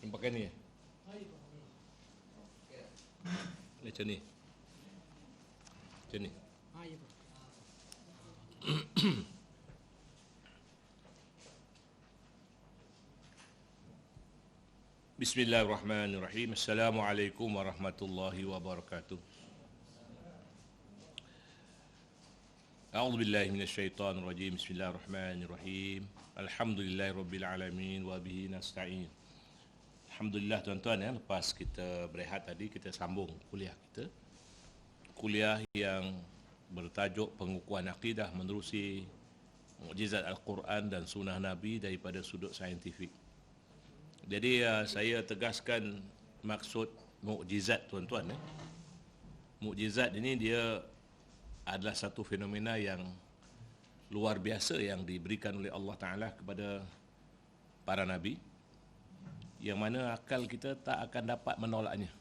Yang pakai ni. Macam ni. Macam ni. Bismillahirrahmanirrahim. Assalamualaikum warahmatullahi wabarakatuh. A'udzu billahi minasyaitonir rajim. Bismillahirrahmanirrahim. Alhamdulillahirabbil alamin wa bihi nasta'in. Alhamdulillah tuan-tuan, lepas kita berehat tadi, kita sambung kuliah kita. Kuliah yang bertajuk pengukuhan akidah menerusi mukjizat Al-Quran dan sunnah Nabi daripada sudut saintifik. Jadi saya tegaskan maksud mukjizat tuan-tuan. Mukjizat ini dia adalah satu fenomena yang luar biasa yang diberikan oleh Allah Ta'ala kepada para Nabi, yang mana akal kita tak akan dapat menolaknya.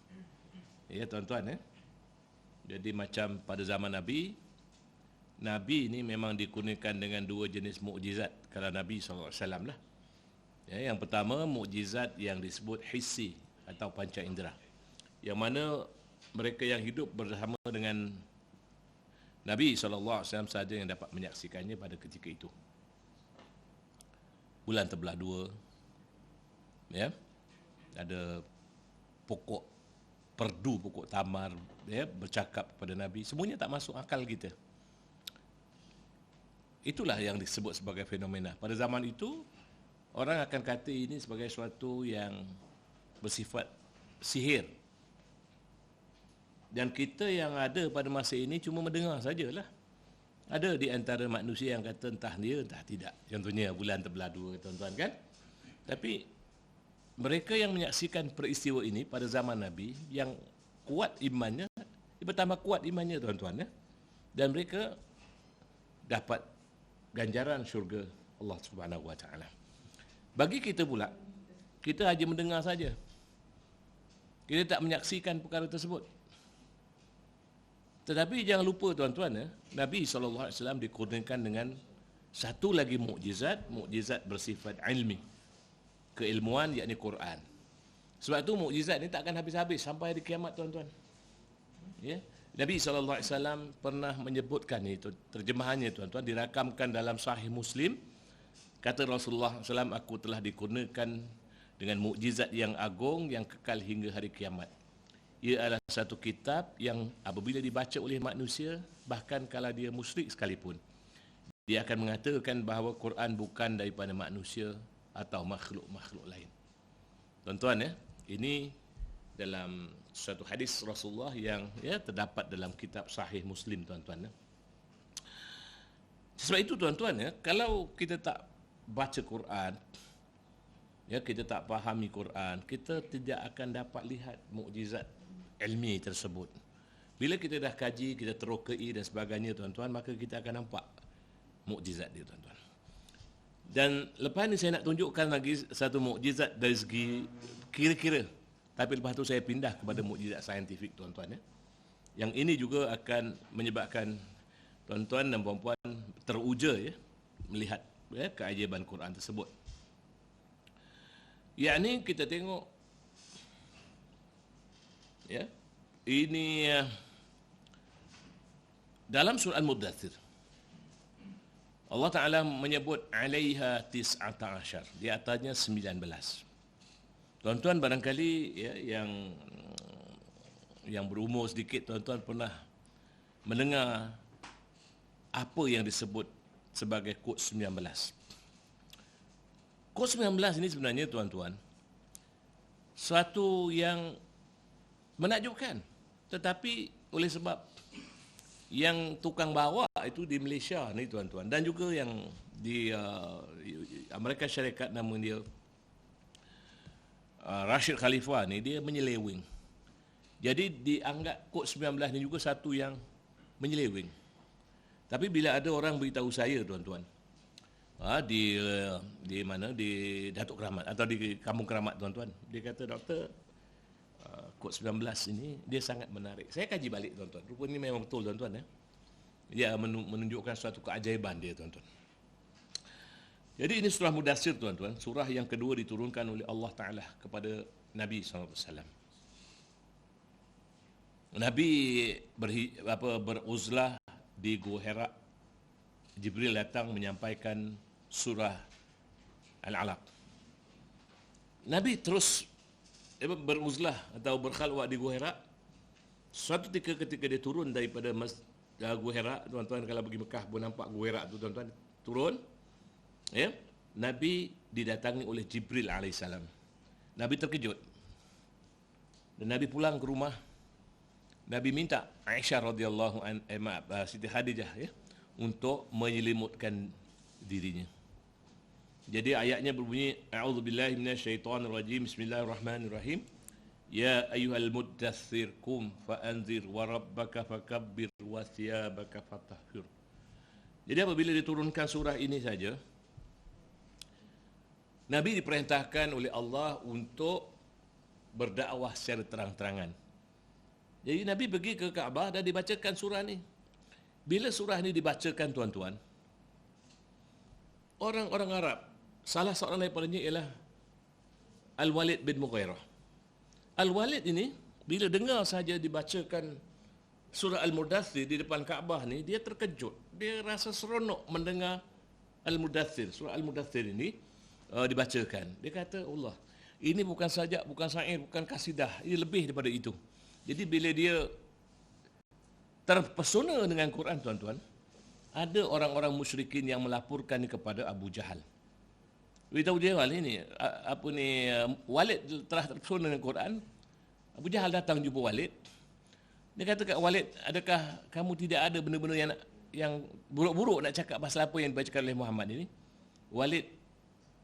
Ya tuan-tuan. Jadi macam pada zaman Nabi ini memang dikurniakan dengan dua jenis mukjizat kalau Nabi SAW lah. Ya, yang pertama mukjizat yang disebut hissi atau panca indera, yang mana mereka yang hidup bersama dengan Nabi SAW sahaja yang dapat menyaksikannya pada ketika itu. Bulan terbelah dua, ya, ada pokok perdu, pokok tamar, ya, bercakap kepada Nabi. Semuanya tak masuk akal kita. Itulah yang disebut sebagai fenomena. Pada zaman itu, orang akan kata ini sebagai suatu yang bersifat sihir. Dan kita yang ada pada masa ini cuma mendengar sajalah. Ada di antara manusia yang kata entah dia, entah tidak. Contohnya bulan terbelah dua, tuan-tuan kan. Tapi mereka yang menyaksikan peristiwa ini pada zaman Nabi, yang kuat imannya, bertambah kuat imannya tuan-tuan. Dan mereka dapat ganjaran syurga Allah Subhanahu Wa Taala. Bagi kita pula, kita hanya mendengar saja. Kita tak menyaksikan perkara tersebut. Tetapi jangan lupa tuan-tuan, Nabi SAW dikurniakan dengan satu lagi mukjizat bersifat ilmi, keilmuan, yakni Quran. Sebab itu mukjizat ni tak akan habis-habis sampai hari kiamat tuan-tuan. Ya? Nabi SAW pernah menyebutkan itu, terjemahannya tuan-tuan dirakamkan dalam Sahih Muslim. Kata Rasulullah SAW, aku telah dikurniakan dengan mukjizat yang agung yang kekal hingga hari kiamat. Ia adalah satu kitab yang apabila dibaca oleh manusia, bahkan kalau dia musyrik sekalipun, dia akan mengatakan bahawa Quran bukan daripada manusia atau makhluk-makhluk lain. Tuan-tuan, ini dalam satu hadis Rasulullah yang terdapat dalam kitab Sahih Muslim tuan-tuan. Sebab itu tuan-tuan, kalau kita tak baca Quran, kita tak fahami Quran, kita tidak akan dapat lihat mukjizat ilmi tersebut. Bila kita dah kaji, kita terokai dan sebagainya tuan-tuan, maka kita akan nampak mukjizat dia tuan-tuan. Dan lepas ni saya nak tunjukkan lagi satu mukjizat dari segi kira-kira. Tapi lepas tu saya pindah kepada mukjizat saintifik tuan-tuan. Yang ini juga akan menyebabkan tuan-tuan dan puan-puan teruja melihat keajaiban Quran tersebut. Yakni kita tengok ini dalam surah Al-Muddathir Allah Ta'ala menyebut alaiha tis'ata asyar, di atasnya 19. Tuan-tuan barangkali yang berumur sedikit, tuan-tuan pernah mendengar apa yang disebut sebagai kod 19. Kod 19 ini sebenarnya tuan-tuan suatu yang menakjubkan, tetapi oleh sebab yang tukang bawa itu di Malaysia ni tuan-tuan, dan juga yang di Amerika Syarikat, nama dia Rashid Khalifah ni, dia menyeleweng. Jadi dianggap kod 19 ni juga satu yang menyeleweng. Tapi bila ada orang beritahu saya tuan-tuan, di mana, di Datuk Keramat atau di Kampung Keramat tuan-tuan, dia kata, doktor, kod 19 ini dia sangat menarik. Saya kaji balik tuan-tuan, rupanya memang betul tuan-tuan. Dia menunjukkan suatu keajaiban dia tuan-tuan. Jadi ini surah Mudassir tuan-tuan, surah yang kedua diturunkan oleh Allah Ta'ala kepada Nabi SAW. Nabi beruzlah di Gua Hira. Jibril datang menyampaikan surah Al-Alaq. Nabi terus beruzlah atau berkhalwat di Gua Hira. Suatu ketika dia turun daripada Gua Hira, tuan-tuan kalau pergi Mekah pun nampak Gua Hira tu tuan-tuan, turun. Ya, Nabi didatangi oleh Jibril alaihissalam. Nabi terkejut. Dan Nabi pulang ke rumah. Nabi minta Aisyah radhiyallahu Siti Khadijah ya untuk menyelimutkan dirinya. Jadi ayatnya berbunyi a'udzubillahi minasyaitonirrajim bismillahirrahmanirrahim. Ya ayyuhal muddaththir qum fa'anzir wa rabbaka fakabbir wa thiyabaka fatahhir. Jadi apabila diturunkan surah ini saja, Nabi diperintahkan oleh Allah untuk berdakwah secara terang-terangan. Jadi Nabi pergi ke Kaabah dan dibacakan surah ni. Bila surah ni dibacakan tuan-tuan, orang-orang Arab, salah seorang daripadanya ialah Al-Walid bin Mughirah. Al-Walid ini bila dengar saja dibacakan surah Al-Mudaththir di depan Kaabah ni, dia terkejut. Dia rasa seronok mendengar Al-Mudaththir. Surah Al-Mudaththir ini dibacakan. Dia kata, Allah, ini bukan sajak, bukan syair, bukan kasidah. Ini lebih daripada itu. Jadi bila dia terpesona dengan Quran, tuan-tuan, ada orang-orang musyrikin yang melaporkan kepada Abu Jahal. Beritahu dia, ini Walid telah terpesona dengan Quran. Abu Jahal datang jumpa Walid. Dia kata kat Walid, adakah kamu tidak ada benda-benda yang buruk-buruk nak cakap pasal apa yang dibacakan oleh Muhammad ini? Walid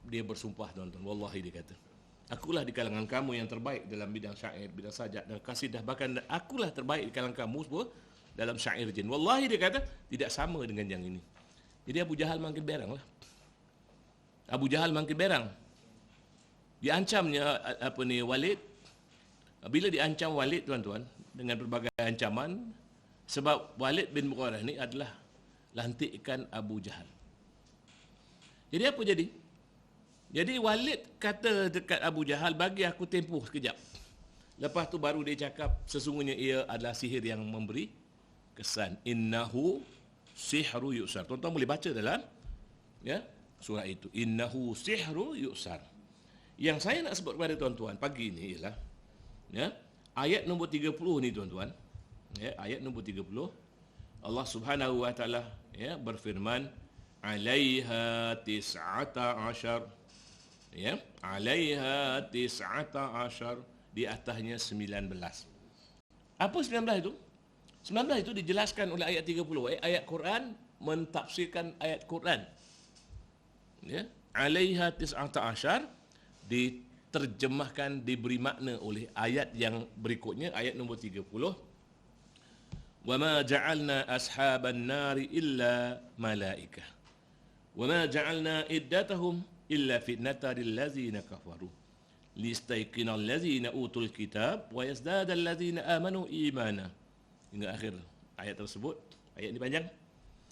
dia bersumpah, tuan-tuan, wallahi dia kata, akulah di kalangan kamu yang terbaik dalam bidang syair, bidang sajak dan kasidah, bahkan akulah terbaik di kalangan kamu semua dalam syair jin. Wallahi dia kata tidak sama dengan yang ini. Jadi Abu Jahal makin berang lah. Abu Jahal makin berang. Diancamnya Walid. Bila diancam Walid, tuan-tuan, dengan berbagai ancaman, sebab Walid bin Mughirah ni adalah lantikan Abu Jahal. Jadi apa jadi? Jadi Walid kata dekat Abu Jahal, bagi aku tempoh sekejap. Lepas tu baru dia cakap, sesungguhnya ia adalah sihir yang memberi kesan. Innahu sihru yu'sar. Tuan-tuan boleh baca dalam surah itu. Innahu sihru yu'sar. Yang saya nak sebut kepada tuan-tuan pagi ini ialah ayat nombor 30 ni, tuan-tuan. Ayat nombor 30. Allah Subhanahu wa taala berfirman, alaiha tis'ata ashar. Alaiha tis'ata ashar, di atasnya 19. Apa 19 itu? 19 itu dijelaskan oleh ayat 30. Ayat Quran mentafsirkan ayat Quran. Alaiha tis'ata ashar diterjemahkan, diberi makna oleh ayat yang berikutnya, ayat nombor 30. Wa ma ja'alna ashaban nari illa malaikah. Wa ma ja'alna iddatahum illa fitnata lillazina kafaru listaiqinal ladzina utul kitab wa yazdadal ladzina amanu imana. Hingga akhir ayat tersebut. Ayat ini panjang.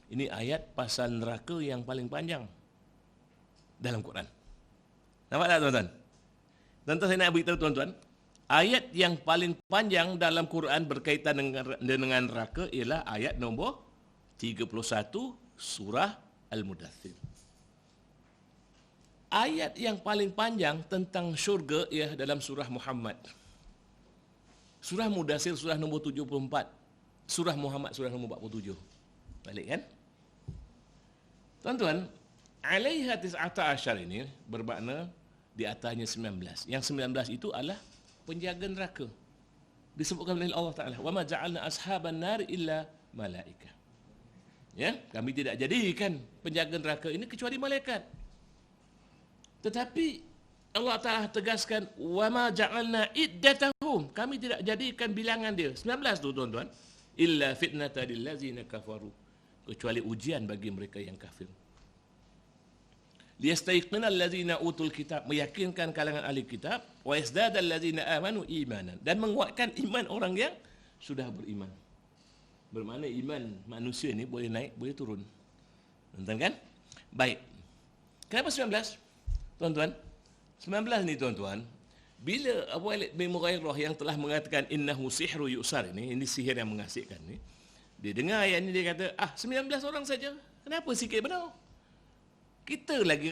Ini ayat pasal neraka yang paling panjang dalam Quran. Nampak tak, tuan-tuan? Tuan-tuan, saya nak beritahu tuan-tuan, ayat yang paling panjang dalam Quran berkaitan dengan neraka ialah ayat nombor 31 surah Al-Mudaththir. Ayat yang paling panjang tentang syurga ialah dalam surah Muhammad. Surah Mudaththir surah nombor 74. Surah Muhammad surah nombor 47. Balik kan? Tuan-tuan, alaiha tis'ata asyar ini bermakna di atasnya 19. Yang 19 itu adalah penjaga neraka. Disebutkan oleh Allah Ta'ala, wa ma ja'alna ashaban nar illa malaikah. Kami tidak jadikan penjaga neraka ini kecuali malaikat. Tetapi Allah Ta'ala tegaskan, wa ma ja'alna iddatahum, kami tidak jadikan bilangan dia 19 tu, tuan-tuan, illa fitnata lillazina kafaru, kecuali ujian bagi mereka yang kafir. Liyastaiqinal ladzina utul kitab, meyakinkan kalangan ahli kitab, wa yazdadal ladzina amanu imanan, dan menguatkan iman orang yang sudah beriman. Bermakna iman manusia ni boleh naik, boleh turun. Tuan-tuan kan? Baik. Kenapa 19? Tuan-tuan, 19 ni tuan-tuan, bila Abu Walid bin Mughairah yang telah mengatakan innahu sihru yusar ini sihir yang mengasihkan ni, dia dengar ayat ni dia kata, 19 orang saja. Kenapa sikit benar? Kita lagi